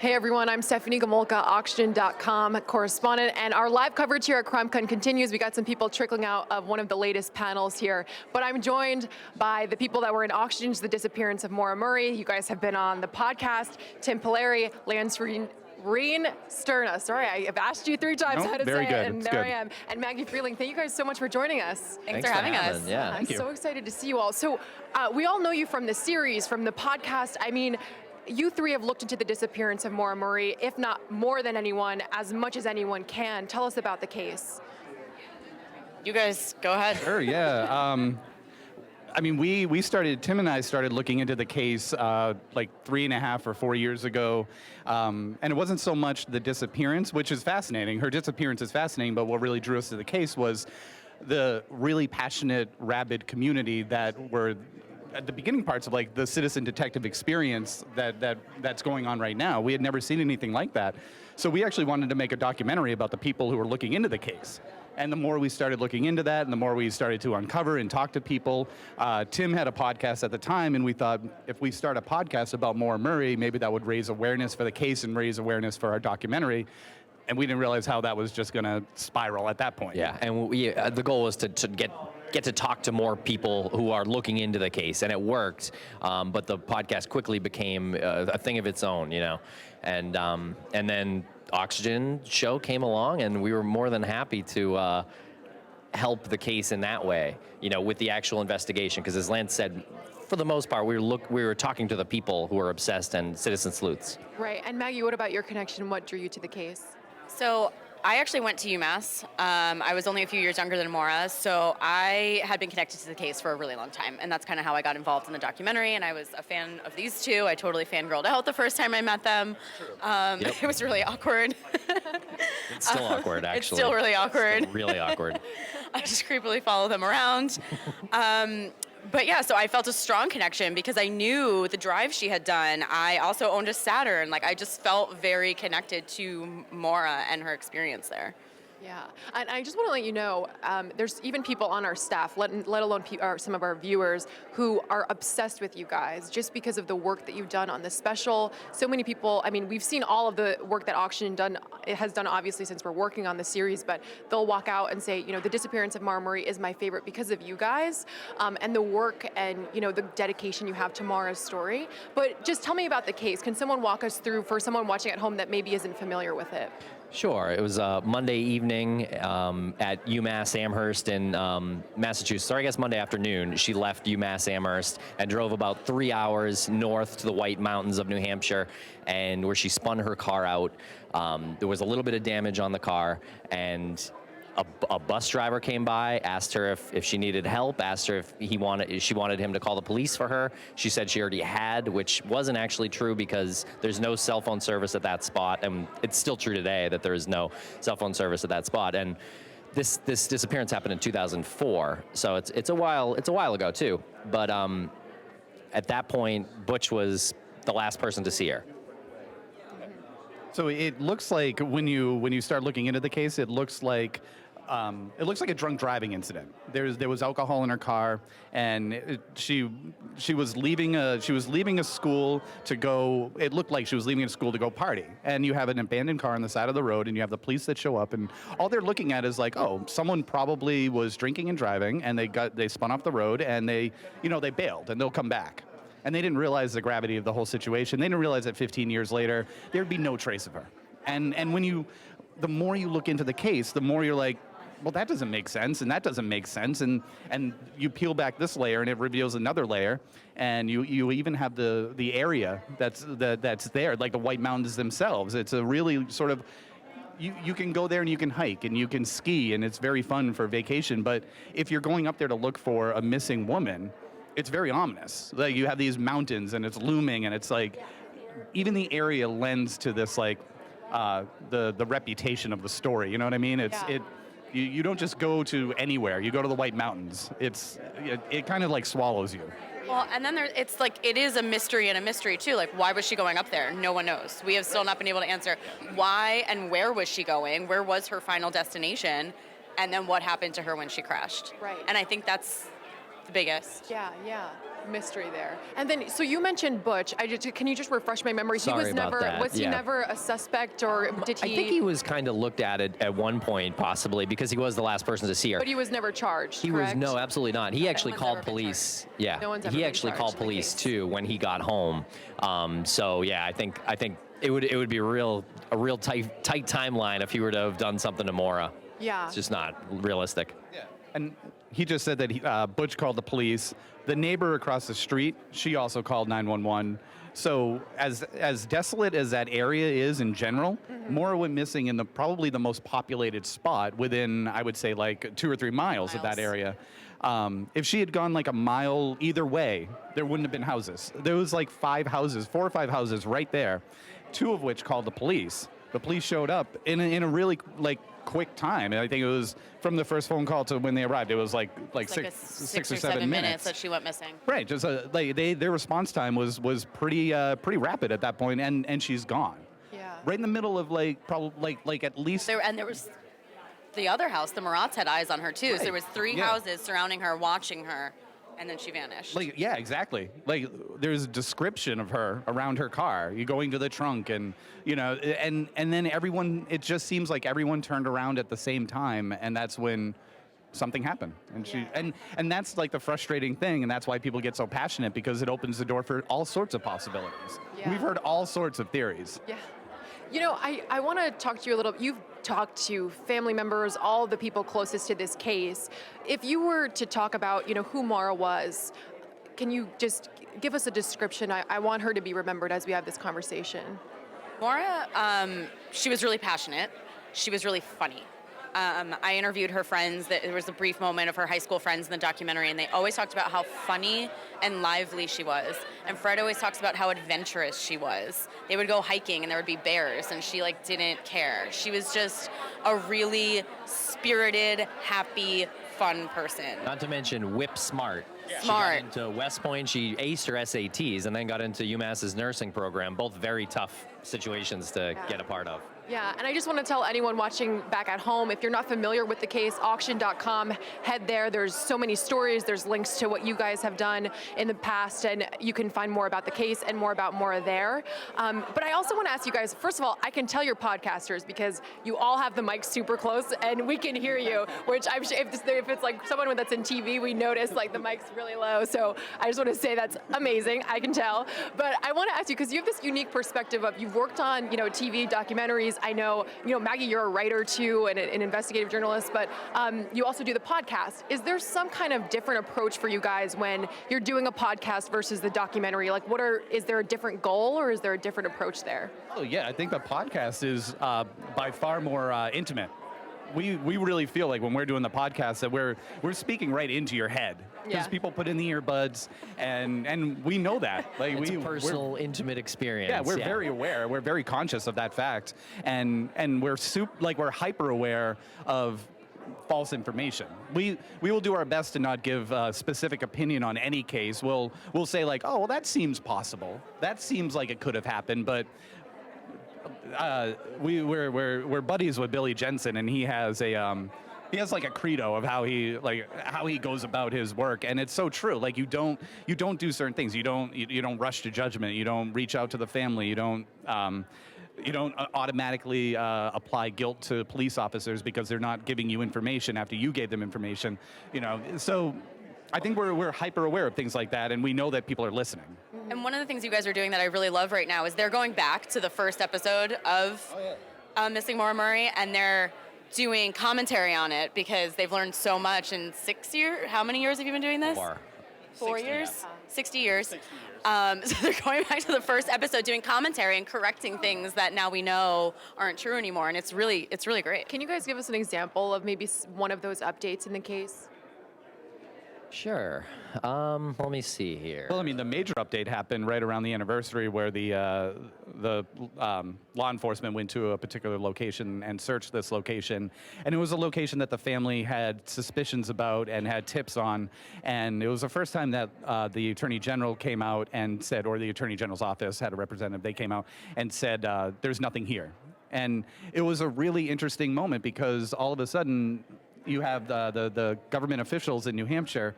Hey everyone, I'm Stephanie Gomolka, Auction.com correspondent, and our live coverage here at CrimeCon continues. We got some people trickling out of one of the latest panels here, but I'm joined by the people that were in Auctions, the Disappearance of Maura Murray. You guys have been on the podcast. Tim Pilleri, Reenstierna. Sorry, I've asked you 3 times how to say it, and there I am. And Maggie Freleng, thank you guys so much for joining us. Thanks for having us. Yeah, I'm thank you. so excited to see you all. So we all know you from the series, from the podcast. I mean, you 3 have looked into the disappearance of Maura Murray, if not more than anyone, as much as anyone can. Tell us about the case. You guys, go ahead. Sure, yeah. I mean, Tim and I started looking into the case like 3.5 or 4 years ago. And it wasn't so much the disappearance, which is fascinating. Her disappearance is fascinating, but what really drew us to the case was the really passionate, rabid community that were at the beginning parts of like the citizen detective experience that's going on right now. We had never seen anything like that. So we actually wanted to make a documentary about the people who were looking into the case. And the more we started looking into that, and the more we started to uncover and talk to people, Tim had a podcast at the time, and we thought if we start a podcast about Maura Murray, maybe that would raise awareness for the case and raise awareness for our documentary. And we didn't realize how that was just going to spiral at that point. Yeah, and the goal was to get to talk to more people who are looking into the case, and it worked. But the podcast quickly became a thing of its own, you know. And then Oxygen show came along, and we were more than happy to help the case in that way, you know, with the actual investigation. Because as Lance said, for the most part, we were talking to the people who are obsessed and citizen sleuths. Right, and Maggie, what about your connection? What drew you to the case? So I actually went to UMass. I was only a few years younger than Mauras, so I had been connected to the case for a really long time, and that's kind of how I got involved in the documentary, and I was a fan of these 2. I totally fangirled out the first time I met them. Yep. It was really awkward. It's still awkward, actually. It's still really awkward. Still really awkward. I just creepily follow them around. But yeah, so I felt a strong connection because I knew the drive she had done. I also owned a Saturn. Like, I just felt very connected to Maura and her experience there. Yeah, and I just want to let you know, there's even people on our staff, let alone some of our viewers, who are obsessed with you guys just because of the work that you've done on this special. So many people, I mean, we've seen all of the work that Auction has done, obviously, since we're working on the series, but they'll walk out and say, you know, the disappearance of Maura Murray is my favorite because of you guys, and the work and, you know, the dedication you have to Maura's story. But just tell me about the case. Can someone walk us through, for someone watching at home that maybe isn't familiar with it? Sure. It was Monday evening at UMass Amherst in Massachusetts. Or I guess Monday afternoon. She left UMass Amherst and drove about 3 hours north to the White Mountains of New Hampshire, and where she spun her car out. There was a little bit of damage on the car, and a bus driver came by, asked her if she needed help, asked her if she wanted him to call the police for her. She said she already had, which wasn't actually true because there's no cell phone service at that spot, and it's still true today that there is no cell phone service at that spot. And this disappearance happened in 2004, so it's a while ago too. But at that point, Butch was the last person to see her. So it looks like when you start looking into the case, it looks like a drunk driving incident. There was alcohol in her car, and she was leaving a school to go. It looked like she was leaving a school to go party. And you have an abandoned car on the side of the road, and you have the police that show up, and all they're looking at is like, oh, someone probably was drinking and driving, and they spun off the road, and they bailed, and they'll come back. And they didn't realize the gravity of the whole situation. They didn't realize that 15 years later, there'd be no trace of her. And the more you look into the case, the more you're like, well, that doesn't make sense, and that doesn't make sense. And you peel back this layer, and it reveals another layer. And you even have the area that's there, like the White Mountains themselves. It's a really sort of, you can go there and you can hike and you can ski, and it's very fun for vacation. But if you're going up there to look for a missing woman, it's very ominous. Like, you have these mountains, and it's looming, and it's like, even the area lends to this, like, the reputation of the story. You know what I mean? You don't just go to anywhere. You go to the White Mountains. It kind of like swallows you. Well, and then it's like, it is a mystery and a mystery too. Like, why was she going up there? No one knows. We have still not been able to answer why and where was she going? Where was her final destination? And then what happened to her when she crashed? Right. And I think that's the biggest. Yeah, yeah. mystery there. And then, so you mentioned Butch. Can you just refresh my memory? Sorry about that. Was he Yeah. never a suspect, or did he? I think he was kind of looked at it at one point, possibly, because he was the last person to see her. But he was never charged. He correct? was, no, absolutely not. He actually one's called ever been police. Yeah, No one's ever he been actually charged called in the police case. too when he got home. So yeah, I think it would be a real tight timeline if he were to have done something to Maura. Yeah. It's just not realistic. Yeah. And he just said that Butch called the police. The neighbor across the street, she also called 911. So as desolate as that area is in general, Maura went missing in probably the most populated spot within, I would say, like 2 or 3 miles of that area. If she had gone like a mile either way, there wouldn't have been houses. There was like 4 or 5 houses right there, 2 of which called the police. The police showed up in a really like quick time. And I think it was from the first phone call to when they arrived. It was like six or 7 minutes that she went missing. Right. Just their response time was pretty rapid at that point, and she's gone. Yeah. Right in the middle of probably at least. There was the other house. The Mauras had eyes on her too. So there was 3 houses surrounding her, watching her, and then she vanished. Yeah, exactly. There's a description of her around her car. You going to the trunk, and and then everyone. It just seems like everyone turned around at the same time, and that's when something happened. And and that's like the frustrating thing, and that's why people get so passionate, because it opens the door for all sorts of possibilities. Yeah. We've heard all sorts of theories. Yeah. I want to talk to you a little. You've talked to family members, all the people closest to this case. If you were to talk about, who Maura was, can you just give us a description? I want her to be remembered as we have this conversation. Maura, she was really passionate. She was really funny. I interviewed her friends. There was a brief moment of her high school friends in the documentary, and they always talked about how funny and lively she was. And Fred always talks about how adventurous she was. They would go hiking, and there would be bears, and she didn't care. She was just a really spirited, happy, fun person. Not to mention whip smart. Smart. She got into West Point. She aced her SATs and then got into UMass's nursing program. Both very tough situations to get a part of. Yeah, and I just want to tell anyone watching back at home, if you're not familiar with the case, auction.com, head there. There's so many stories. There's links to what you guys have done in the past, and you can find more about the case and more about Maura there. But I also want to ask you guys, first of all, I can tell you're podcasters because you all have the mic super close, and we can hear you, which I'm sure if it's like someone that's in TV, we notice the mic's really low. So I just want to say that's amazing. I can tell. But I want to ask you, because you have this unique perspective of you've worked on, TV documentaries. I know, Maggie, you're a writer too and an investigative journalist, but you also do the podcast. Is there some kind of different approach for you guys when you're doing a podcast versus the documentary? Is there a different goal, or is there a different approach there? Oh yeah, I think the podcast is by far more intimate. We really feel like when we're doing the podcast that we're speaking right into your head, because people put in the earbuds, and we know that. It's a personal, intimate experience. Yeah, we're very aware. We're very conscious of that fact, and we're we're hyper aware of false information. We will do our best to not give a specific opinion on any case. We'll say oh, well, that seems possible. That seems like it could have happened, but. We're buddies with Billy Jensen, and he has a credo of how he goes about his work, and it's so true. You don't do certain things. You don't rush to judgment. You don't reach out to the family. You don't automatically apply guilt to police officers because they're not giving you information after you gave them information. So. I think we're hyper aware of things like that, and we know that people are listening. And one of the things you guys are doing that I really love right now is they're going back to the first episode of Missing Maura Murray, and they're doing commentary on it because they've learned so much in 6 years. How many years have you been doing this? 4 years? 60 years. So they're going back to the first episode, doing commentary and correcting things that now we know aren't true anymore, and it's really great. Can you guys give us an example of maybe one of those updates in the case? Sure. Let me see here. Well, the major update happened right around the anniversary where the law enforcement went to a particular location and searched this location. And it was a location that the family had suspicions about and had tips on. And it was the first time that the Attorney General came out and said, or the Attorney General's office had a representative, they came out and said, there's nothing here. And it was a really interesting moment because all of a sudden, you have the government officials in New Hampshire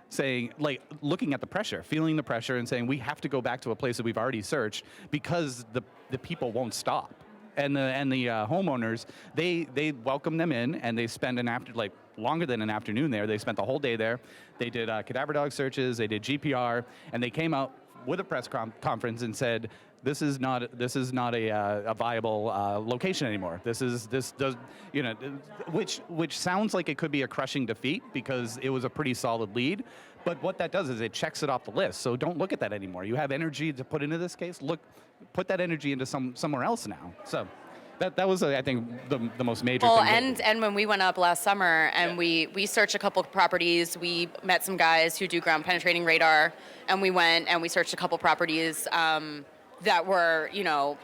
saying, like, looking at the pressure, feeling the pressure, and saying we have to go back to a place that we've already searched because the people won't stop. And the homeowners, they welcome them in, and they spend longer than an afternoon there. They spent the whole day there. They did cadaver dog searches, they did GPR, and they came out with a press conference and said, this is not a viable location anymore. This does, you know, which sounds like it could be a crushing defeat because it was a pretty solid lead. But what that does is it checks it off the list. So don't look at that anymore. You have energy to put into this case. Put that energy into somewhere else now. So that was, I think, the most major thing. And when we went up last summer and we searched a couple properties, we met some guys who do ground penetrating radar, and we went and we searched a couple properties that were, you know,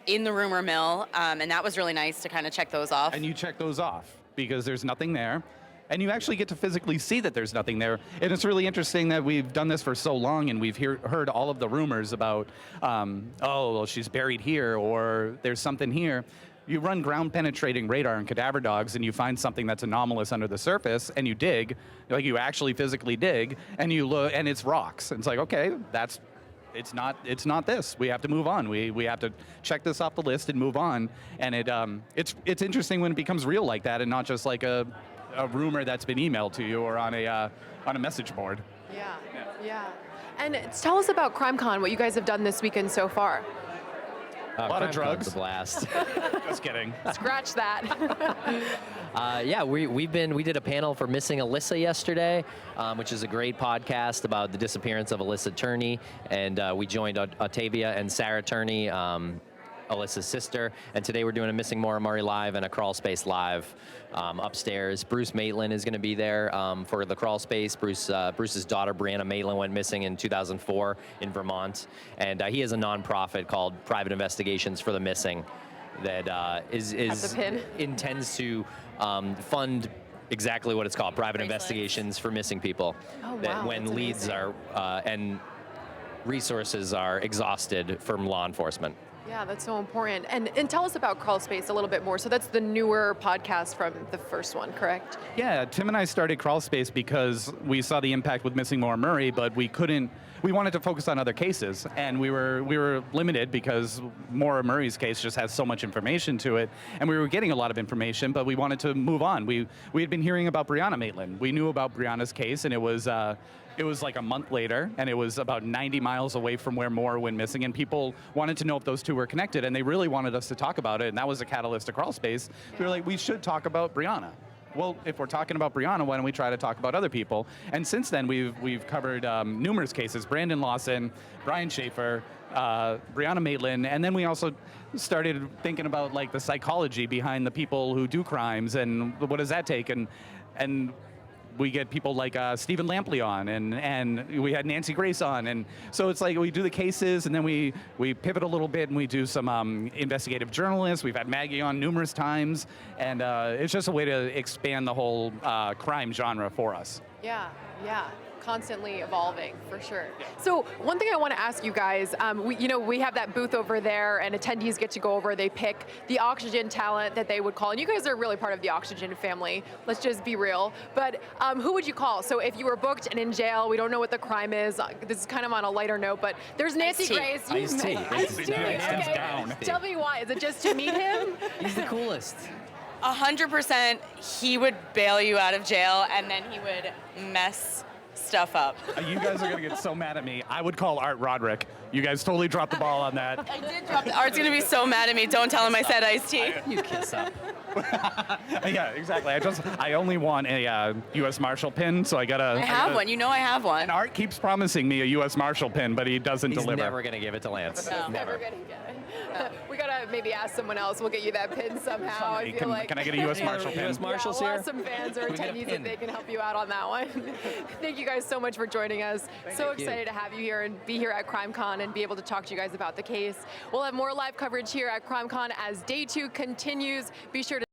in the rumor mill, and that was really nice to kind of check those off. And you check those off because there's nothing there. And you actually get to physically see that there's nothing there. And it's really interesting that we've done this for so long and we've heard all of the rumors about, oh, well, she's buried here or there's something here. You run ground penetrating radar and cadaver dogs and you find something that's anomalous under the surface and you dig, like you actually physically dig, and you look and it's rocks. And it's like, okay, it's not this. We have to move on. We have to check this off the list and move on. And it's interesting when it becomes real like that and not just like a rumor that's been emailed to you or on a message board. Yeah. And tell us about CrimeCon, what you guys have done this weekend so far. A lot of drugs. A blast. Just kidding. Scratch that. Yeah, we did a panel for Missing Alyssa yesterday, which is a great podcast about the disappearance of Alyssa Turney, and we joined Octavia and Sarah Turney, Alyssa's sister, and today we're doing a Missing Maura Murray live and a crawlspace live upstairs. Bruce Maitland is going to be there for the crawlspace. Bruce's daughter Brianna Maitland went missing in 2004 in Vermont, and he has a nonprofit called Private Investigations for the Missing that intends to fund exactly what it's called, private investigations for missing people. Oh, wow, that when that's leads amazing. are and resources are exhausted from law enforcement. Yeah, that's so important. And tell us about Crawlspace a little bit more. So that's the newer podcast from the first one, correct? Yeah, Tim and I started Crawlspace because we saw the impact with Missing Maura Murray, but we wanted to focus on other cases, and we were limited because Maura Murray's case just has so much information to it, and we were getting a lot of information, but we wanted to move on. We had been hearing about Brianna Maitland. We knew about Brianna's case, and it was like a month later, and it was about 90 miles away from where Maura went missing, and people wanted to know if those two were connected, and they really wanted us to talk about it, and that was a catalyst to Crawlspace. We were like, we should talk about Brianna. Well, if we're talking about Brianna, why don't we try to talk about other people? And since then, we've covered numerous cases: Brandon Lawson, Brian Schaefer, Brianna Maitland, and then we also started thinking about like the psychology behind the people who do crimes and what does that take, and we get people like Stephen Lampley on, and we had Nancy Grace on, and so it's like we do the cases, and then we pivot a little bit, and we do some investigative journalists. We've had Maggie on numerous times, and it's just a way to expand the whole crime genre for us. Yeah. Constantly evolving, for sure. So one thing I want to ask you guys, we have that booth over there, and attendees get to go over, they pick the Oxygen talent that they would call, and you guys are really part of the Oxygen family, let's just be real, but who would you call? So if you were booked and in jail, we don't know what the crime is, this is kind of on a lighter note, but there's Nancy Grace. Ice-T. Ice-T, okay. Down. Tell me why, is it just to meet him? He's the coolest. 100%, he would bail you out of jail, and then he would mess stuff up. You guys are gonna get so mad at me. I would call Art Roderick. You guys totally dropped the ball on that. I did drop Art's gonna be so mad at me. Don't tell him I said Ice-T. You kiss up. Yeah, exactly. I only want a U.S. Marshal pin, so I have one. You know I have one. And Art keeps promising me a U.S. Marshal pin, but he doesn't He's deliver. never gonna give it to Lance. No. Never gonna get it. We gotta maybe ask someone else. We'll get you that pin somehow. I feel like. Can I get a U.S. Marshal pin? U.S. Marshals we'll here? ask some fans or Can we get a attendees if pin? they can help you out on that one. Thank you guys so much for joining us. So excited to have you here and be here at CrimeCon and be able to talk to you guys about the case. We'll have more live coverage here at CrimeCon as day 2 continues. Be sure to